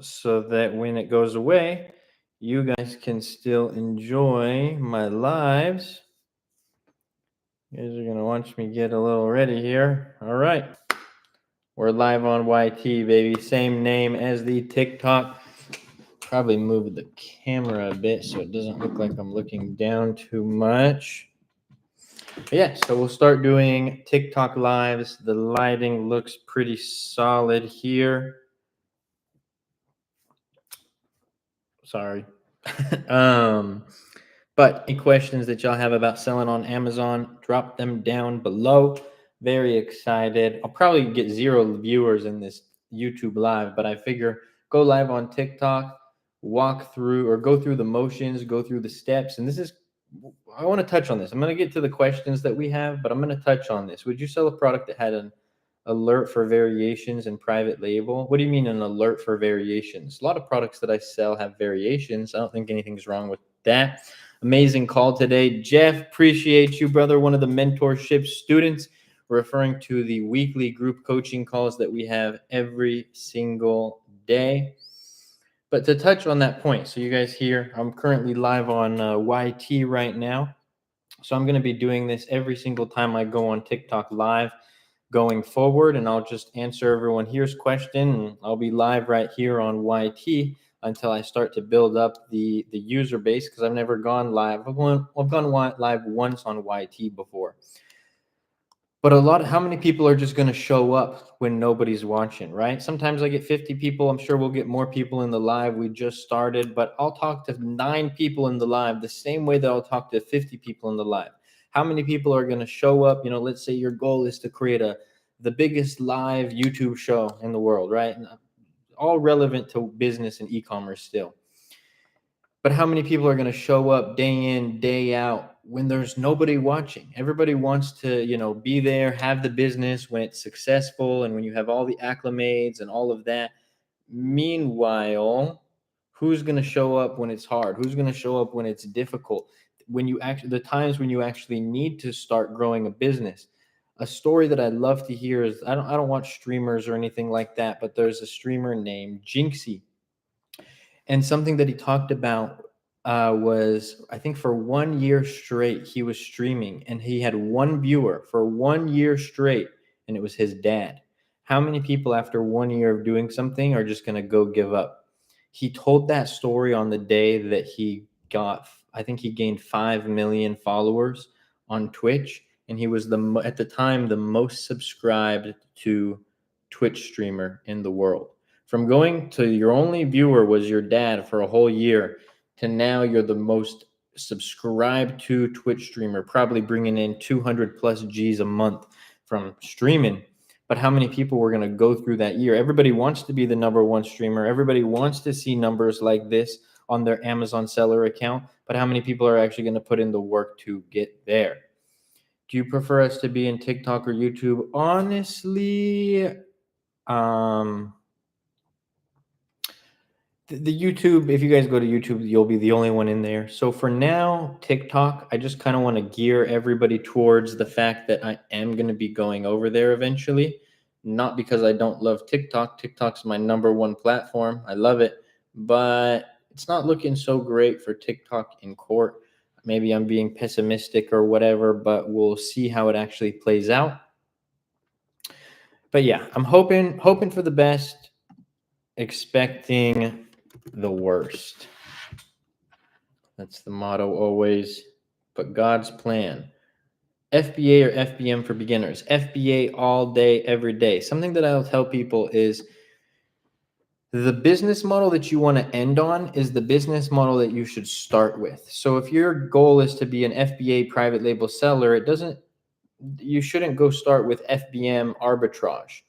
so that when it goes away, you guys can still enjoy my lives. You guys are going to watch me get a little ready here. All right. We're live on YT, baby. Same name as the TikTok. Probably move the camera a bit so it doesn't look like I'm looking down too much. But yeah, so we'll start doing TikTok lives. The lighting looks pretty solid here. Sorry. But any questions that y'all have about selling on Amazon, drop them down below. Very excited. I'll probably get 0 viewers in this YouTube live, but I figure go live on TikTok, walk through or go through the motions, go through the steps. And I want to touch on this. I'm going to get to the questions that we have, but I'm going to touch on this. Would you sell a product that had an alert for variations and private label? What do you mean an alert for variations? A lot of products that I sell have variations. I don't think anything's wrong with that. Amazing call today. Jeff, appreciate you, brother. One of the mentorship students, referring to the weekly group coaching calls that we have every single day. But to touch on that point, so you guys here, I'm currently live on YT right now. So I'm going to be doing this every single time I go on TikTok live going forward, and I'll just answer everyone here's question, and I'll be live right here on YT until I start to build up the user base, because I've never gone live. I've gone live once on YT before. But how many people are just going to show up when nobody's watching, right? Sometimes I get 50 people. I'm sure we'll get more people in the live. We just started, but I'll talk to 9 people in the live the same way that I'll talk to 50 people in the live. How many people are going to show up? Let's say your goal is to create the biggest live YouTube show in the world, right? All relevant to business and e-commerce still. But how many people are going to show up day in, day out when there's nobody watching? Everybody wants to, be there, have the business when it's successful and when you have all the acclimates and all of that. Meanwhile, who's going to show up when it's hard? Who's going to show up when it's difficult? The times when you actually need to start growing a business. A story that I love to hear is, I don't watch streamers or anything like that, but there's a streamer named Jinxie. And something that he talked about was, I think for 1 year straight, he was streaming and he had 1 viewer for 1 year straight, and it was his dad. How many people after 1 year of doing something are just going to go give up? He told that story on the day that I think he gained 5 million followers on Twitch. And he was at the time, the most subscribed to Twitch streamer in the world. From going to your only viewer was your dad for a whole year to now you're the most subscribed to Twitch streamer, probably bringing in 200 plus G's a month from streaming. But how many people were going to go through that year? Everybody wants to be the #1 streamer. Everybody wants to see numbers like this on their Amazon seller account. But how many people are actually going to put in the work to get there? Do you prefer us to be in TikTok or YouTube? Honestly, the YouTube, if you guys go to YouTube, you'll be the only one in there. So for now, TikTok, I just kind of want to gear everybody towards the fact that I am going to be going over there eventually. Not because I don't love TikTok. TikTok's my #1 platform. I love it. But it's not looking so great for TikTok in court. Maybe I'm being pessimistic or whatever, but we'll see how it actually plays out. But yeah, I'm hoping for the best, expecting the worst. That's the motto always. But God's plan. FBA or FBM for beginners? FBA all day, every day. Something that I'll tell people is the business model that you want to end on is the business model that you should start with. So if your goal is to be an FBA private label seller, you shouldn't go start with FBM arbitrage.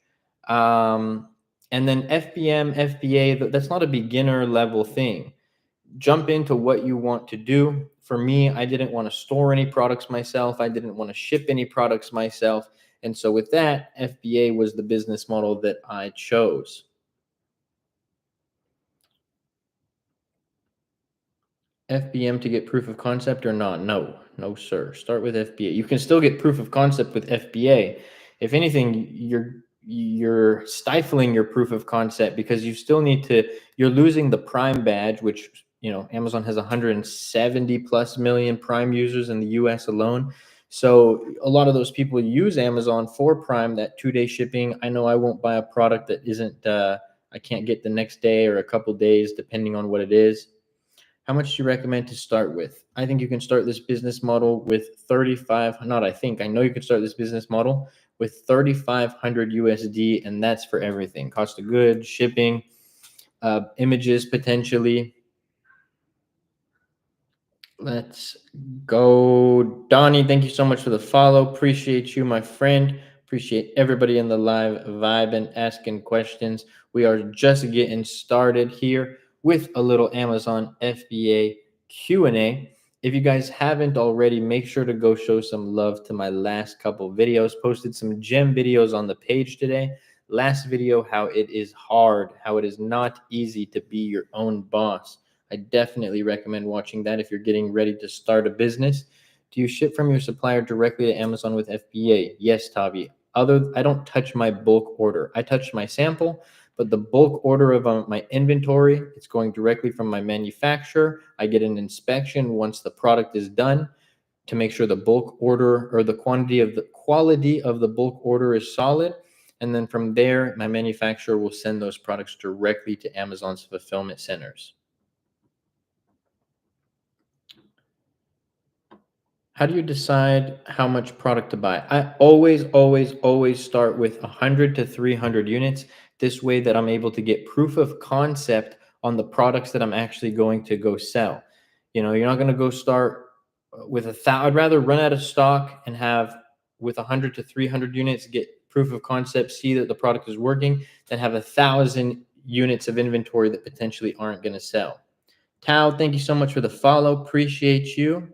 And then FBM, FBA, that's not a beginner level thing. Jump into what you want to do. For me, I didn't want to store any products myself. I didn't want to ship any products myself. And so with that, FBA was the business model that I chose. FBM to get proof of concept or not? No, sir. Start with FBA. You can still get proof of concept with FBA. If anything, you're stifling your proof of concept because you still need to, you're losing the Prime badge, which, Amazon has 170 plus million Prime users in the US alone. So a lot of those people use Amazon for Prime, that 2-day shipping. I know I won't buy a product that isn't, I can't get the next day or a couple days, depending on what it is. How much do you recommend to start with? I think you can start this business model with 35, not I think, I know you can start this business model with 3,500 USD, and that's for everything. Cost of goods, shipping, images potentially. Let's go. Donnie, thank you so much for the follow. Appreciate you, my friend. Appreciate everybody in the live vibe and asking questions. We are just getting started here with a little Amazon FBA Q&A. If you guys haven't already, make sure to go show some love to my last couple videos. Posted some gem videos on the page today. Last video, how it is hard, how it is not easy to be your own boss. I definitely recommend watching that if you're getting ready to start a business. Do you ship from your supplier directly to Amazon with FBA? Yes, Tavi. I don't touch my bulk order. I touch my sample, but the bulk order of my inventory, it's going directly from my manufacturer. I get an inspection once the product is done to make sure the bulk order or the quality of the bulk order is solid. And then from there, my manufacturer will send those products directly to Amazon's fulfillment centers. How do you decide how much product to buy? I always start with 100 to 300 units. This way that I'm able to get proof of concept on the products that I'm actually going to go sell. You're not going to go start with I'd rather run out of stock and have with 100 to 300 units, get proof of concept, see that the product is working, than have 1,000 units of inventory that potentially aren't going to sell. Tao, thank you so much for the follow. Appreciate you.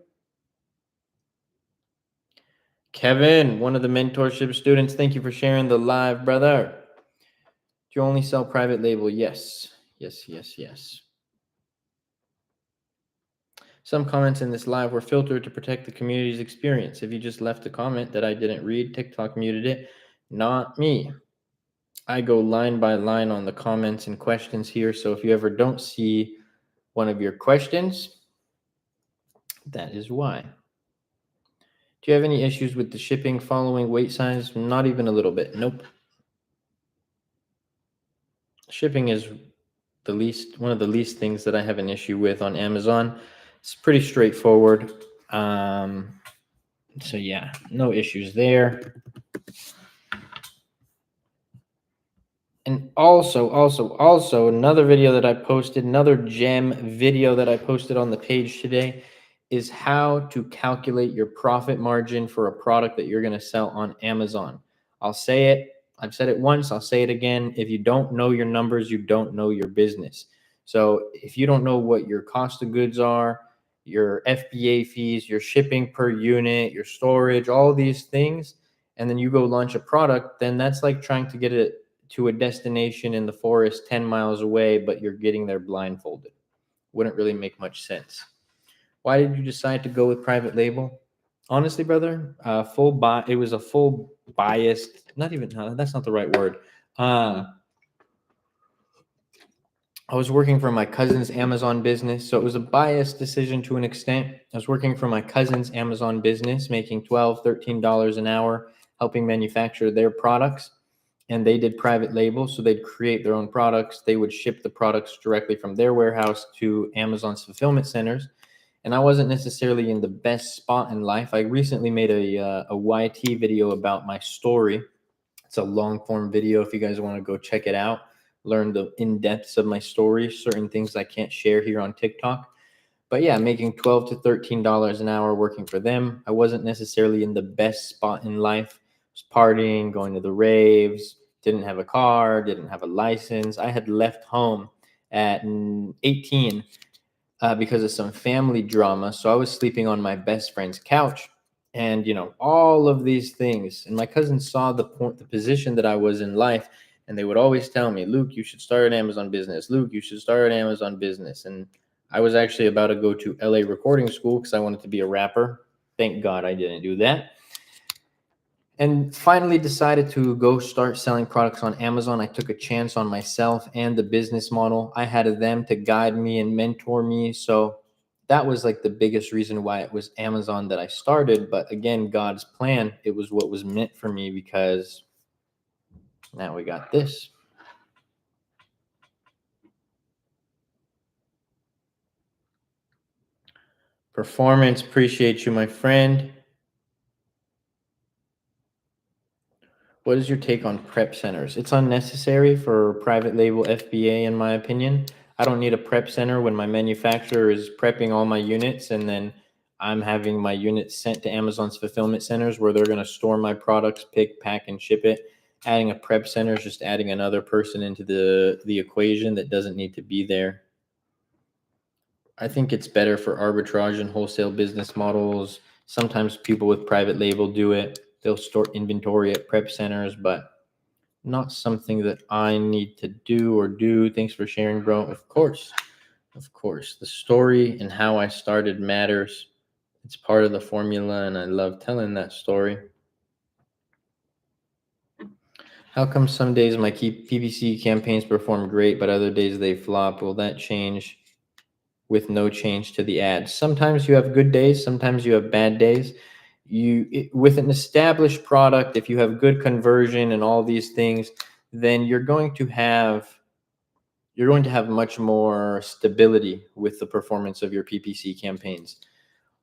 Kevin, one of the mentorship students, thank you for sharing the live, brother. Do you only sell private label? Yes. Some comments in this live were filtered to protect the community's experience. If you just left a comment that I didn't read, TikTok muted it. Not me. I go line by line on the comments and questions here. So if you ever don't see one of your questions, that is why. Do you have any issues with the shipping following wait size? Not even a little bit. Nope. Shipping is one of the least things that I have an issue with on Amazon. It's pretty straightforward. So yeah, no issues there. And also another video that I posted, another gem video that I posted on the page today is how to calculate your profit margin for a product that you're going to sell on Amazon. I'll say it. I've said it once. I'll say it again. If you don't know your numbers, you don't know your business. So if you don't know what your cost of goods are, your FBA fees, your shipping per unit, your storage, all these things, and then you go launch a product, then that's like trying to get it to a destination in the forest 10 miles away, but you're getting there blindfolded. Wouldn't really make much sense. Why did you decide to go with private label? Honestly, brother, it was a full biased, that's not the right word. I was working for my cousin's Amazon business, so it was a biased decision to an extent. I was working for my cousin's Amazon business, making $12, $13 an hour, helping manufacture their products. And they did private label, so they'd create their own products. They would ship the products directly from their warehouse to Amazon's fulfillment centers. And I wasn't necessarily in the best spot in life. I recently made a YT video about my story. It's a long form video if you guys want to go check it out. Learn the in-depths of my story, certain things I can't share here on TikTok. But yeah, making $12 to $13 an hour working for them. I wasn't necessarily in the best spot in life. I was partying, going to the raves, didn't have a car, didn't have a license. I had left home at 18 because of some family drama. So I was sleeping on my best friend's couch. And, all of these things. And my cousins saw the position that I was in life. And they would always tell me, Luke, you should start an Amazon business. Luke, you should start an Amazon business. And I was actually about to go to LA recording school because I wanted to be a rapper. Thank God I didn't do that. And finally decided to go start selling products on Amazon. I took a chance on myself and the business model. I had them to guide me and mentor me. So that was like the biggest reason why it was Amazon that I started. But again, God's plan, it was what was meant for me, because now we got this. Performance, appreciate you, my friend. What is your take on prep centers? It's unnecessary for private label FBA, in my opinion. I don't need a prep center when my manufacturer is prepping all my units, and then I'm having my units sent to Amazon's fulfillment centers where they're going to store my products, pick, pack, and ship it. Adding a prep center is just adding another person into the equation that doesn't need to be there. I think it's better for arbitrage and wholesale business models. Sometimes people with private label do it. They'll store inventory at prep centers, but not something that I need to do. Thanks for sharing, bro. Of course. Of course. The story and how I started matters. It's part of the formula, and I love telling that story. How come some days my PPC campaigns perform great, but other days they flop? Will that change with no change to the ads? Sometimes you have good days, sometimes you have bad days. With an established product, if you have good conversion and all these things, then you're going to have much more stability with the performance of your PPC campaigns.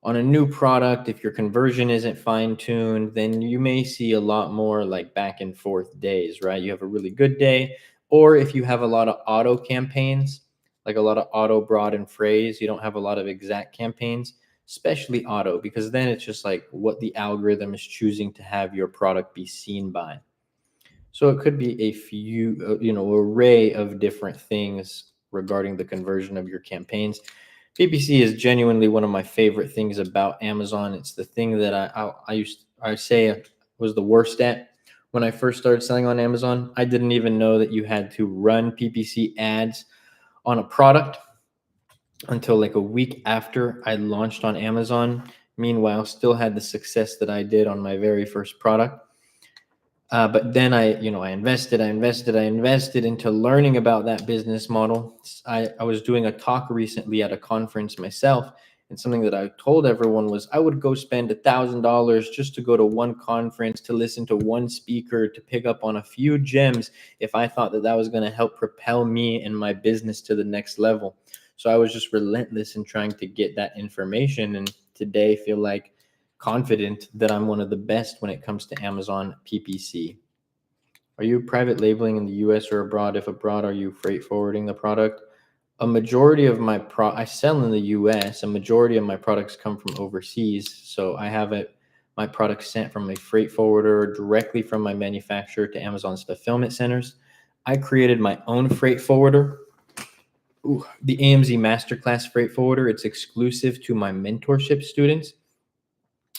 On a new product, if your conversion isn't fine-tuned, then you may see a lot more like back and forth days, right? You have a really good day, or if you have a lot of auto campaigns, like a lot of auto, broad, and phrase, you don't have a lot of exact campaigns, especially auto, because then it's just like what the algorithm is choosing to have your product be seen by. So it could be a few, array of different things regarding the conversion of your campaigns. PPC is genuinely one of my favorite things about Amazon. It's the thing that I say was the worst at when I first started selling on Amazon. I didn't even know that you had to run PPC ads on a product until like a week after I launched on Amazon. Meanwhile, still had the success that I did on my very first product. But then I invested into learning about that business model. I was doing a talk recently at a conference myself, and something that I told everyone was I would go spend $1,000 just to go to one conference, to listen to one speaker, to pick up on a few gems if I thought that that was going to help propel me and my business to the next level. So I was just relentless in trying to get that information, and today feel like confident that I'm one of the best when it comes to Amazon PPC. Are you private labeling in the US or abroad? If abroad, are you freight forwarding the product? A majority of I sell in the US. A majority of my products come from overseas. So I have my products sent from a freight forwarder directly from my manufacturer to Amazon's fulfillment centers. I created my own freight forwarder. The AMZ Masterclass freight forwarder. It's exclusive to my mentorship students.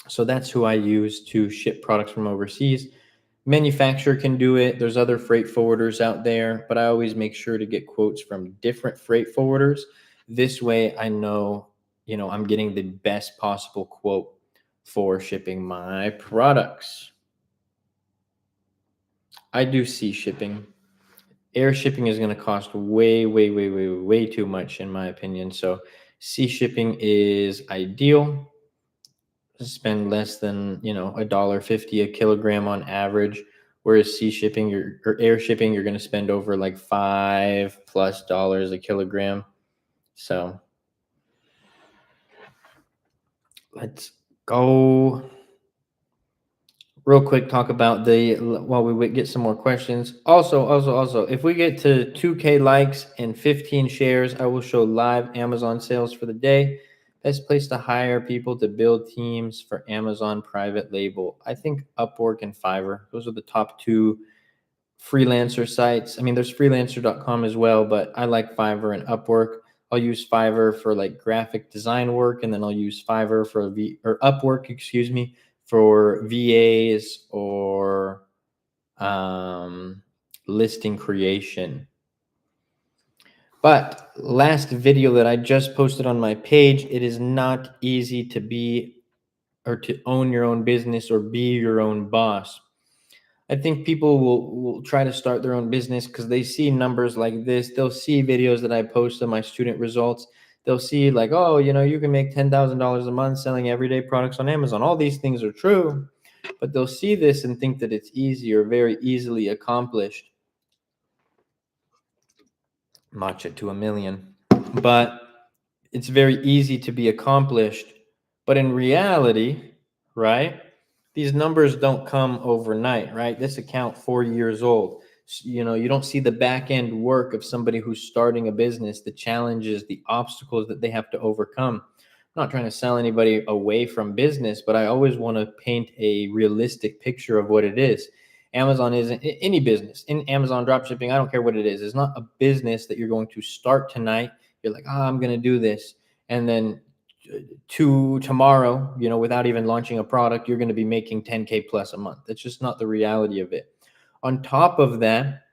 So that's who I use to ship products from overseas. Manufacturer can do it. There's other freight forwarders out there, but I always make sure to get quotes from different freight forwarders. This way I know, I'm getting the best possible quote for shipping my products. I do sea shipping. Air shipping is going to cost way, way, way, way, way too much in my opinion. So sea shipping is ideal. Spend less than $1.50 a kilogram on average, whereas sea shipping or air shipping you're going to spend over like $5+ a kilogram. So let's go real quick, talk about while we get some more questions. Also, if we get to 2K likes and 15 shares, I will show live Amazon sales for the day. Best place to hire people to build teams for Amazon private label. I think Upwork and Fiverr. Those are the top two freelancer sites. I mean, there's freelancer.com as well, but I like Fiverr and Upwork. I'll use Fiverr for like graphic design work, and then I'll use Fiverr for Upwork, excuse me, for VAs or listing creation. But last video that I just posted on my page, it is not easy to be or to own your own business or be your own boss. I think people will try to start their own business because they see numbers like this. They'll see videos that I post on my student results. They'll see like, oh, you can make $10,000 a month selling everyday products on Amazon. All these things are true, but they'll see this and think that it's easy or very easily accomplished. Matcha to a million. But it's very easy to be accomplished. But in reality, right, these numbers don't come overnight, right? This account 4 years old. You don't see the back end work of somebody who's starting a business, the challenges, the obstacles that they have to overcome. I'm not trying to sell anybody away from business, but I always want to paint a realistic picture of what it is. Amazon isn't any business. In Amazon dropshipping, I don't care what it is. It's not a business that you're going to start tonight. You're like, I'm going to do this. And then to tomorrow, without even launching a product, you're going to be making 10K plus a month. That's just not the reality of it. On top of that,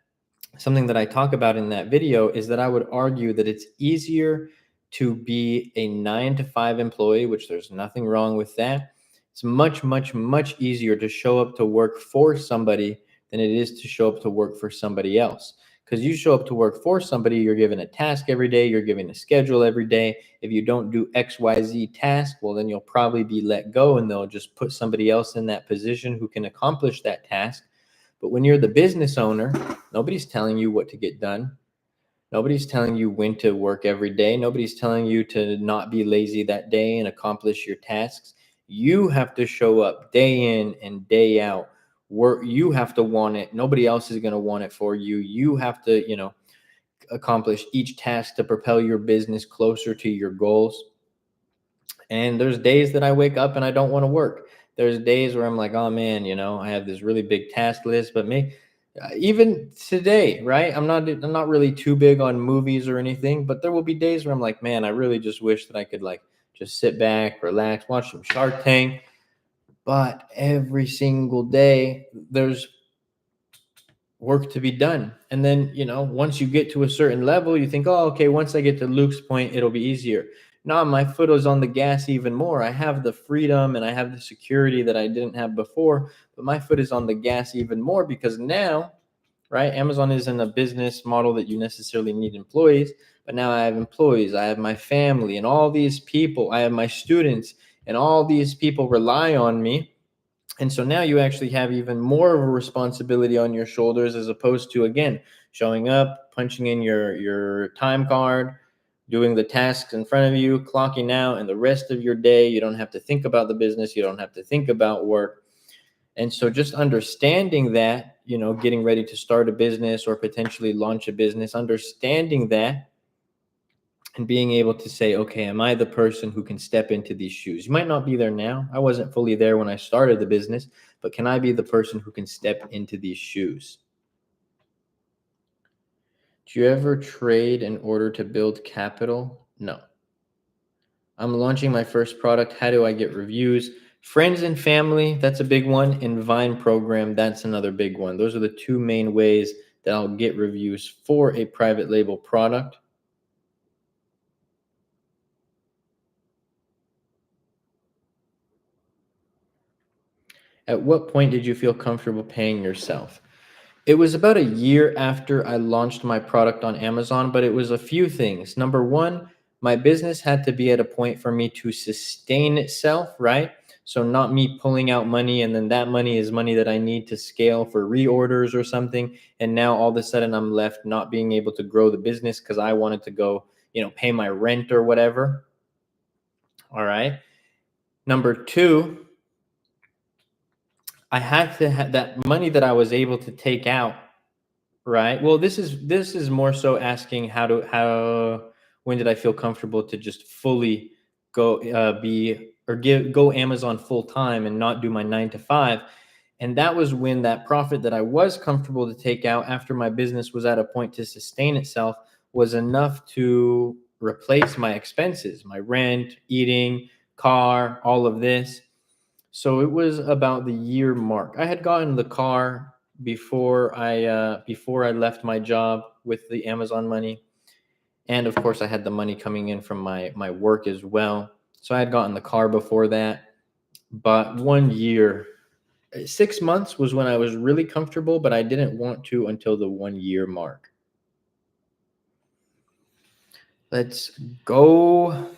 something that I talk about in that video is that I would argue that it's easier to be a 9 to 5 employee, which there's nothing wrong with that. It's much, much, much easier to show up to work for somebody than it is to show up to work for somebody else. Because you show up to work for somebody, you're given a task every day, you're given a schedule every day. If you don't do XYZ task, well, then you'll probably be let go and they'll just put somebody else in that position who can accomplish that task. But when you're the business owner, nobody's telling you what to get done. Nobody's telling you when to work every day. Nobody's telling you to not be lazy that day and accomplish your tasks. You have to show up day in and day out. Work. You have to want it. Nobody else is going to want it for you. You have to, accomplish each task to propel your business closer to your goals. And there's days that I wake up and I don't want to work. There's days where I'm like, oh man, I have this really big task list, but even today, right? I'm not really too big on movies or anything, but there will be days where I'm like, man, I really just wish that I could just sit back, relax, watch some Shark Tank. But every single day there's work to be done. And then, once you get to a certain level, you think, oh, okay, once I get to Luke's point, it'll be easier. Now my foot is on the gas even more. I have the freedom and I have the security that I didn't have before, but my foot is on the gas even more because now, right, Amazon isn't a business model that you necessarily need employees, but now I have employees, I have my family and all these people, I have my students and all these people rely on me. And so now you actually have even more of a responsibility on your shoulders as opposed to, again, showing up, punching in your time card, doing the tasks in front of you, clocking out, and the rest of your day, you don't have to think about the business. You don't have to think about work. And so just understanding that, getting ready to start a business or potentially launch a business, understanding that and being able to say, okay, am I the person who can step into these shoes? You might not be there now. I wasn't fully there when I started the business, but can I be the person who can step into these shoes? Do you ever trade in order to build capital? No. I'm launching my first product. How do I get reviews? Friends and family, that's a big one. And Vine program, that's another big one. Those are the two main ways that I'll get reviews for a private label product. At what point did you feel comfortable paying yourself? It was about a year after I launched my product on Amazon, but it was a few things. Number one, my business had to be at a point for me to sustain itself, right? So not me pulling out money and then that money is money that I need to scale for reorders or something. And now all of a sudden I'm left not being able to grow the business because I wanted to go, pay my rent or whatever. All right. Number two, I had to have that money that I was able to take out. Right. Well, this is more so asking when did I feel comfortable to just fully go go Amazon full time and not do my 9 to 5. And that was when that profit that I was comfortable to take out after my business was at a point to sustain itself was enough to replace my expenses, my rent, eating, car, all of this. So it was about the year mark. I had gotten the car before I left my job with the Amazon money, and of course I had the money coming in from my work as well. So I had gotten the car before that, but 1 year 6 months was when I was really comfortable, but I didn't want to until the 1 year mark. Let's go.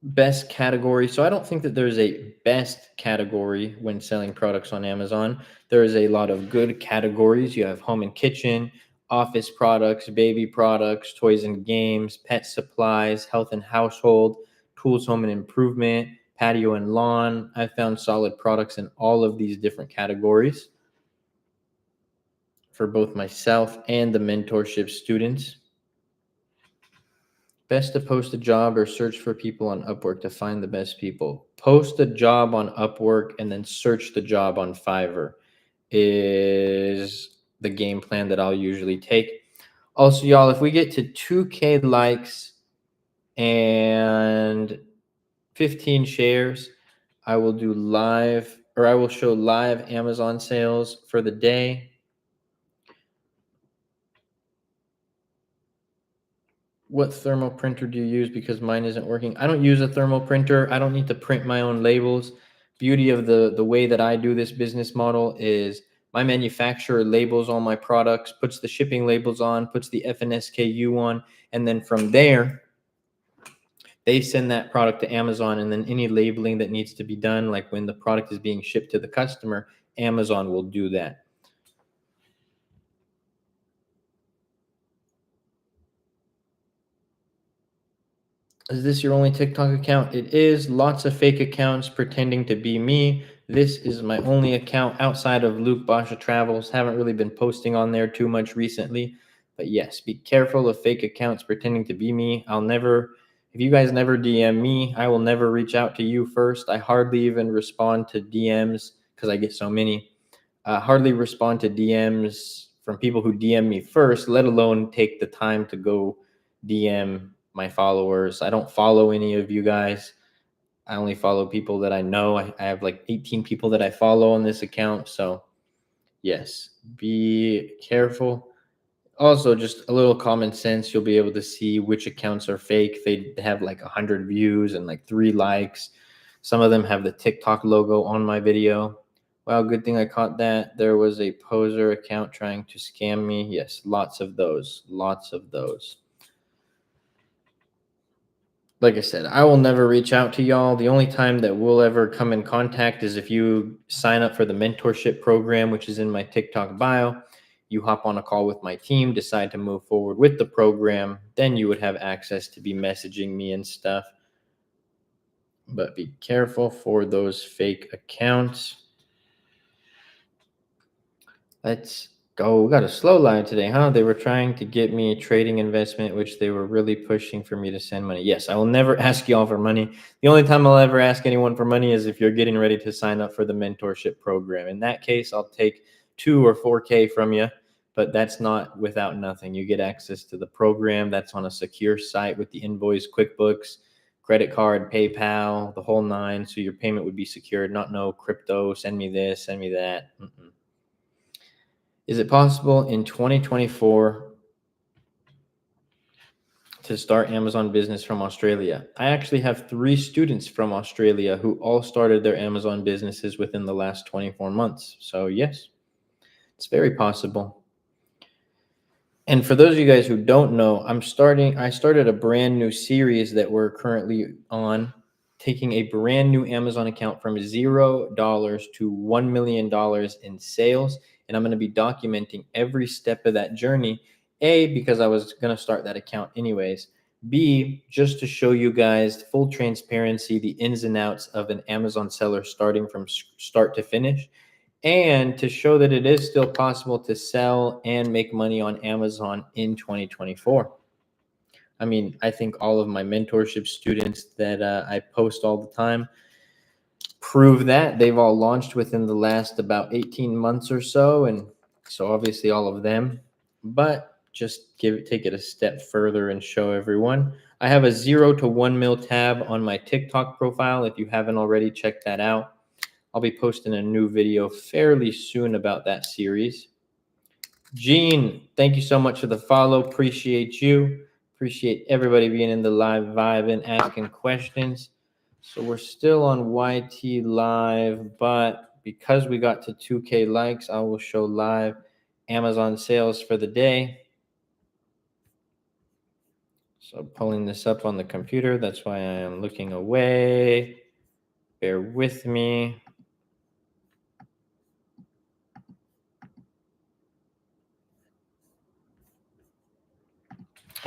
Best category. So I don't think that there's a best category when selling products on Amazon. There is a lot of good categories. You have home and kitchen, office products, baby products, toys and games, pet supplies, health and household, tools, home and improvement, patio and lawn. I found solid products in all of these different categories for both myself and the mentorship students. Best to post a job or search for people on Upwork to find the best people. Post a job on Upwork and then search the job on Fiverr is the game plan that I'll usually take. Also, y'all, if we get to 2K likes and 15 shares, I will do live, or I will show live Amazon sales for the day. What thermal printer do you use? Because mine isn't working. I don't use a thermal printer. I don't need to print my own labels. Beauty of the way that I do this business model is my manufacturer labels all my products, puts the shipping labels on, puts the FNSKU on, and then from there, they send that product to Amazon, and then any labeling that needs to be done, like when the product is being shipped to the customer, Amazon will do that. Is this your only TikTok account? It is. Lots of fake accounts pretending to be me. This is my only account outside of Luke Basha Travels. Haven't really been posting on there too much recently. But yes, be careful of fake accounts pretending to be me. If you guys never DM me, I will never reach out to you first. I hardly even respond to DMs because I get so many. Hardly respond to DMs from people who DM me first, let alone take the time to go DM my followers. I don't follow any of you guys. I only follow people that I know. I have like 18 people that I follow on this account. So, yes, be careful. Also, just a little common sense. You'll be able to see which accounts are fake. They have like 100 views and like 3 likes. Some of them have the TikTok logo on my video. Well, good thing I caught that. There was a poser account trying to scam me. Yes, lots of those. Lots of those. Like I said, I will never reach out to y'all. The only time that we'll ever come in contact is if you sign up for the mentorship program, which is in my TikTok bio. You hop on a call with my team, decide to move forward with the program, then you would have access to be messaging me and stuff. But be careful for those fake accounts. Let's go. We got a slow line today, huh? They were trying to get me a trading investment, which they were really pushing for me to send money. Yes, I will never ask y'all for money. The only time I'll ever ask anyone for money is if you're getting ready to sign up for the mentorship program. In that case, I'll take 2 or 4K from you, but that's not without nothing. You get access to the program. That's on a secure site with the invoice, QuickBooks, credit card, PayPal, the whole nine. So your payment would be secured, not no crypto, send me this, send me that. Is it possible in 2024 to start Amazon business from Australia? I actually have 3 students from Australia who all started their Amazon businesses within the last 24 months. So yes, it's very possible. And for those of you guys who don't know, I started a brand new series that we're currently on, taking a brand new Amazon account from $0 to $1 million in sales. And I'm going to be documenting every step of that journey. A, because I was going to start that account anyways. B, just to show you guys full transparency, the ins and outs of an Amazon seller starting from start to finish. And to show that it is still possible to sell and make money on Amazon in 2024. I mean, I think all of my mentorship students that I post all the time prove that. They've all launched within the last about 18 months or so. And so obviously all of them, but just take it a step further and show everyone. I have a 0 to 1 mil tab on my TikTok profile. If you haven't already, check that out. I'll be posting a new video fairly soon about that series. Gene, thank you so much for the follow. Appreciate you. Appreciate everybody being in the live vibe and asking questions. So we're still on YT Live, but because we got to 2K likes, I will show live Amazon sales for the day. So pulling this up on the computer, that's why I am looking away. Bear with me.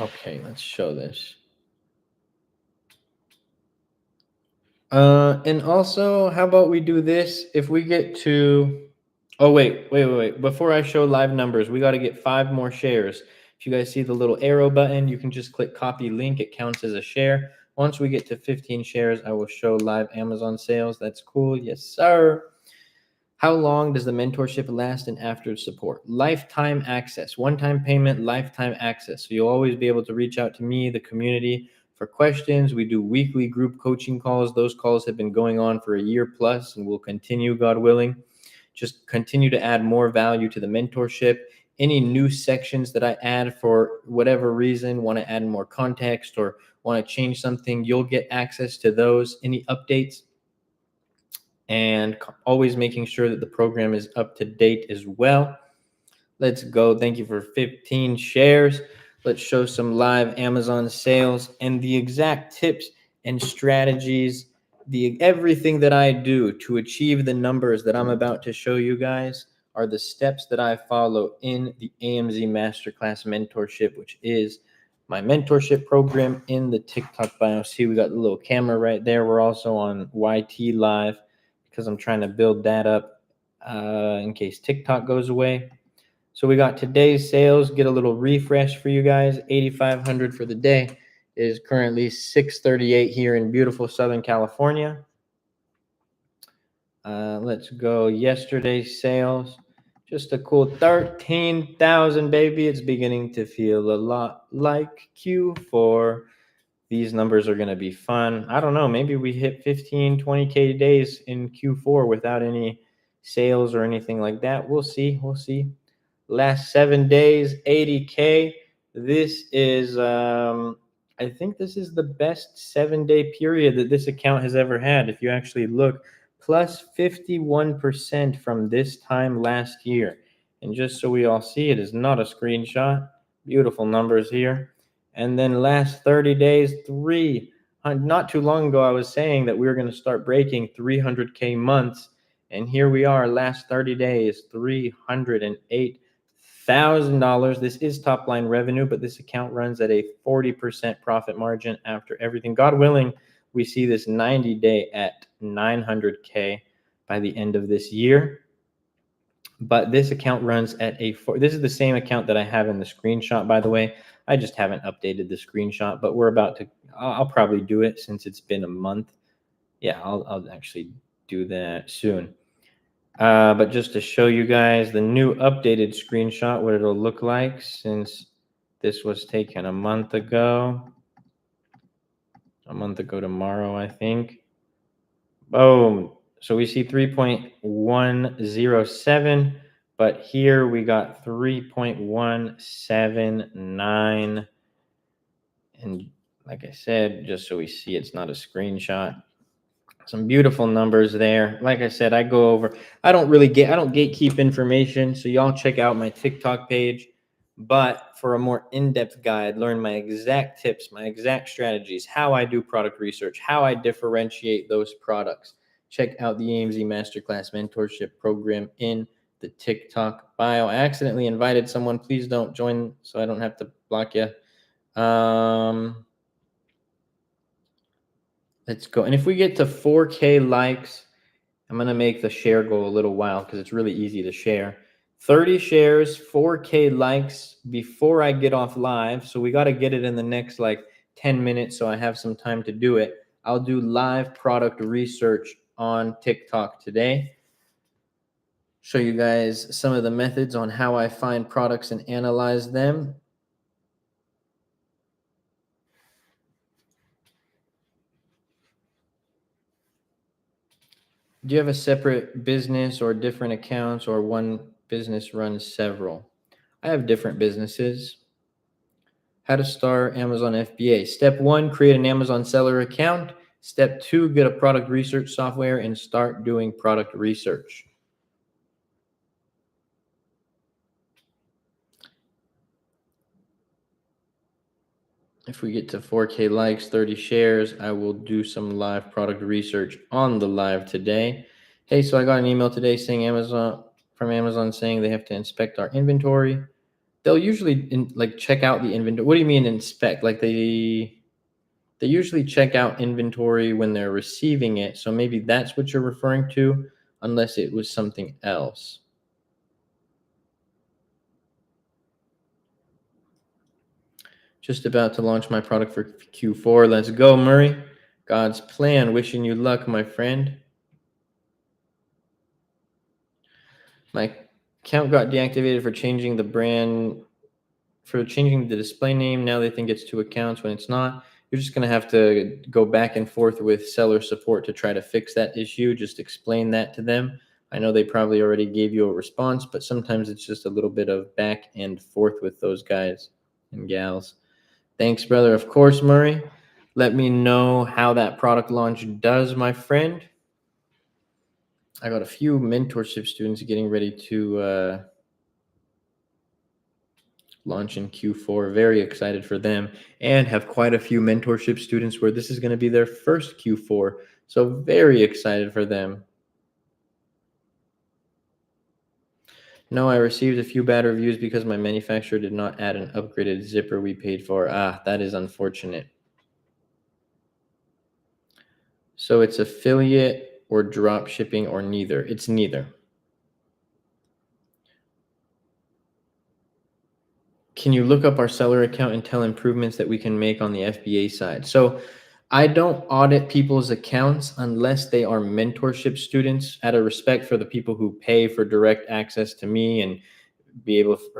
Okay, let's show this. And also, how about we do this? If we get to, oh, wait. Before I show live numbers, we got to get 5 more shares. If you guys see the little arrow button, you can just click copy link. It counts as a share. Once we get to 15 shares, I will show live Amazon sales. That's cool. Yes, sir. How long does the mentorship last and after support? Lifetime access, one-time payment, lifetime access. So you'll always be able to reach out to me, the community, for questions. We do weekly group coaching calls. Those calls have been going on for a year plus and will continue, God willing. Just continue to add more value to the mentorship. Any new sections that I add for whatever reason, want to add more context or want to change something, you'll get access to those. Any updates, and always making sure that the program is up to date as well. Let's go. Thank you for 15 shares. Let's show some live Amazon sales and the exact tips and strategies, everything that I do to achieve the numbers that I'm about to show you guys are the steps that I follow in the AMZ Masterclass Mentorship, which is my mentorship program in the TikTok bio. See, we got the little camera right there. We're also on YT Live because I'm trying to build that up in case TikTok goes away. So we got today's sales. Get a little refresh for you guys. 8,500 for the day. It is currently 6:38 here in beautiful Southern California. Let's go. Yesterday's sales, just a cool 13,000, baby. It's beginning to feel a lot like Q4. These numbers are going to be fun. I don't know. Maybe we hit 15, 20K days in Q4 without any sales or anything like that. We'll see. We'll see. Last 7 days, 80K. This is, I think this is the best 7-day period that this account has ever had. If you actually look, plus 51% from this time last year. And just so we all see, it is not a screenshot. Beautiful numbers here. And then last 30 days, not too long ago, I was saying that we were going to start breaking 300K months. And here we are, last 30 days, $308,000. This is top line revenue, but this account runs at a 40% profit margin after everything. God willing, we see this 90-day at 900K by the end of this year. But this account runs at this is the same account that I have in the screenshot, by the way. I just haven't updated the screenshot, but I'll probably do it since it's been a month. Yeah, I'll actually do that soon. But just to show you guys the new updated screenshot, what it'll look like since this was taken a month ago tomorrow, I think. Boom. So we see 3.107, but here we got 3.179. And like I said, just so we see it's not a screenshot. Some beautiful numbers there. Like I said, I don't gatekeep information. So y'all check out my TikTok page. But for a more in-depth guide, learn my exact tips, my exact strategies, how I do product research, how I differentiate those products. Check out the AMZ Masterclass Mentorship Program in the TikTok bio. I accidentally invited someone. Please don't join so I don't have to block you. Let's go. And if we get to 4K likes, I'm going to make the share go a little while because it's really easy to share. 30 shares, 4K likes before I get off live. So we got to get it in the next 10 minutes so I have some time to do it. I'll do live product research on TikTok today. Show you guys some of the methods on how I find products and analyze them. Do you have a separate business or different accounts, or one business runs several? I have different businesses. How to start Amazon FBA. Step 1, create an Amazon seller account. Step 2, get a product research software and start doing product research. If we get to 4K likes, 30 shares, I will do some live product research on the live today. Hey, so I got an email today saying from Amazon saying they have to inspect our inventory. They'll usually check out the inventory. What do you mean inspect? Like they usually check out inventory when they're receiving it. So maybe that's what you're referring to, unless it was something else. Just about to launch my product for Q4. Let's go, Murray. God's plan. Wishing you luck, my friend. My account got deactivated for changing the display name. Now they think it's 2 accounts when it's not. You're just going to have to go back and forth with seller support to try to fix that issue. Just explain that to them. I know they probably already gave you a response, but sometimes it's just a little bit of back and forth with those guys and gals. Thanks, brother. Of course, Murray. Let me know how that product launch does, my friend. I got a few mentorship students getting ready to launch in Q4. Very excited for them, and have quite a few mentorship students where this is going to be their first Q4. So very excited for them. No, I received a few bad reviews because my manufacturer did not add an upgraded zipper we paid for. That is unfortunate. So it's affiliate or drop shipping or neither. It's neither. Can you look up our seller account and tell improvements that we can make on the FBA side? So I don't audit people's accounts unless they are mentorship students, out of respect for the people who pay for direct access to me and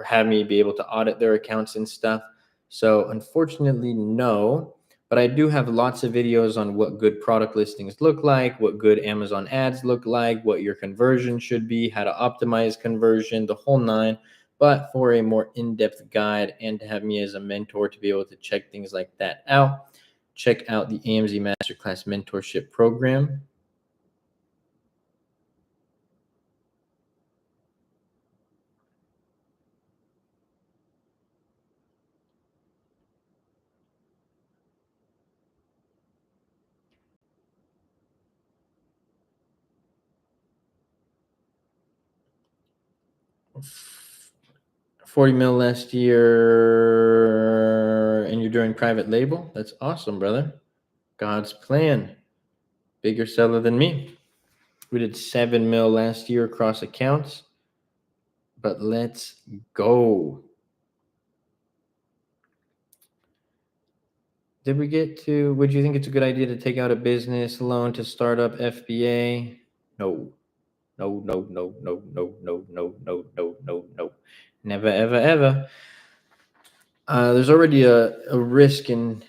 have me be able to audit their accounts and stuff. So unfortunately, no, but I do have lots of videos on what good product listings look like, what good Amazon ads look like, what your conversion should be, how to optimize conversion, the whole nine. But for a more in-depth guide and to have me as a mentor to be able to check things like that out, check out the AMZ Masterclass Mentorship Program. $40 million last year, and you're doing private label? That's awesome, brother. God's plan. Bigger seller than me. We did $7 million last year across accounts, but let's go. Did we get to, would you think it's a good idea to take out a business loan to start up FBA? No. No. Never, ever, ever. There's already a risk in,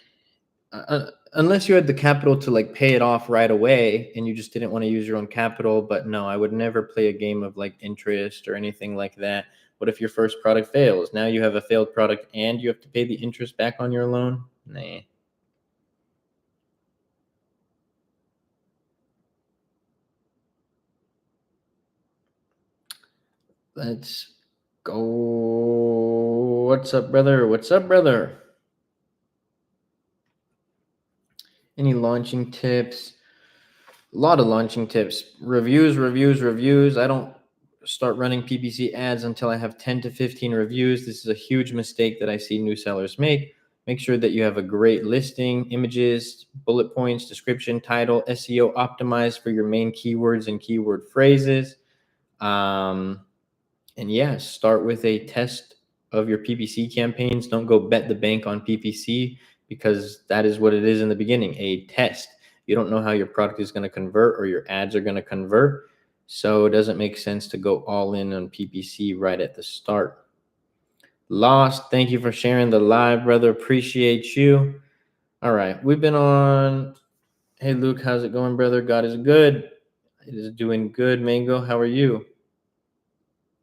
unless you had the capital to like pay it off right away and you just didn't want to use your own capital. But no, I would never play a game of like interest or anything like that. What if your first product fails? Now you have a failed product and you have to pay the interest back on your loan? Nah. Let's go. What's up, brother? What's up, brother? Any launching tips? A lot of launching tips. Reviews. I don't start running PPC ads until I have 10 to 15 reviews. This is a huge mistake that I see new sellers make. Make sure that you have a great listing, images, bullet points, description, title, SEO optimized for your main keywords and keyword phrases. And yeah, start with a test of your PPC campaigns. Don't go bet the bank on PPC, because that is what it is in the beginning, a test. You don't know how your product is going to convert or your ads are going to convert. So it doesn't make sense to go all in on PPC right at the start. Lost, thank you for sharing the live, brother. Appreciate you. All right, we've been on. Hey, Luke, how's it going, brother? God is good. It is doing good. Mango, how are you?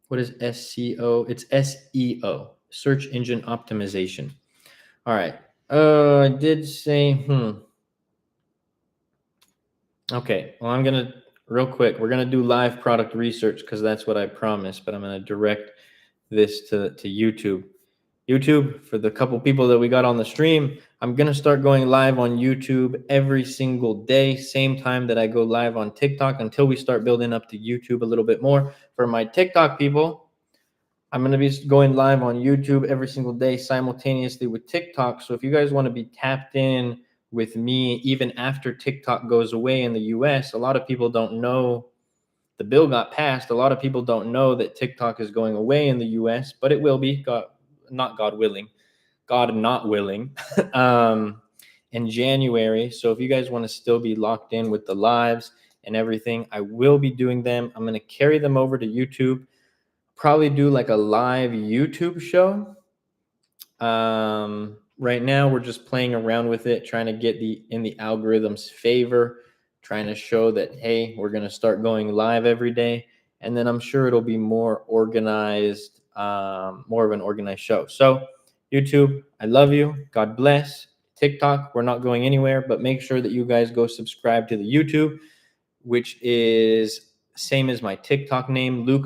What is SEO? It's SEO, search engine optimization. All right. I did say, Okay, well, I'm gonna real quick. We're gonna do live product research because that's what I promised. But I'm gonna direct this to YouTube. YouTube, for the couple people that we got on the stream, I'm gonna start going live on YouTube every single day, same time that I go live on TikTok until we start building up to YouTube a little bit more. For my TikTok people, I'm gonna be going live on YouTube every single day simultaneously with TikTok. So if you guys want to be tapped in with me even after TikTok goes away in the US, a lot of people don't know the bill got passed. A lot of people don't know that TikTok is going away in the US, but it will be, not God willing, God not willing, in January. So if you guys want to still be locked in with the lives and everything, I will be doing them. I'm going to carry them over to YouTube, probably do like a live YouTube show. Right now we're just playing around with it, trying to get in the algorithm's favor, trying to show that, hey, we're going to start going live every day. And then I'm sure it'll be more organized, more of an organized show. So YouTube, I love you. God bless. TikTok, we're not going anywhere, but make sure that you guys go subscribe to the YouTube, which is same as my TikTok name, Luke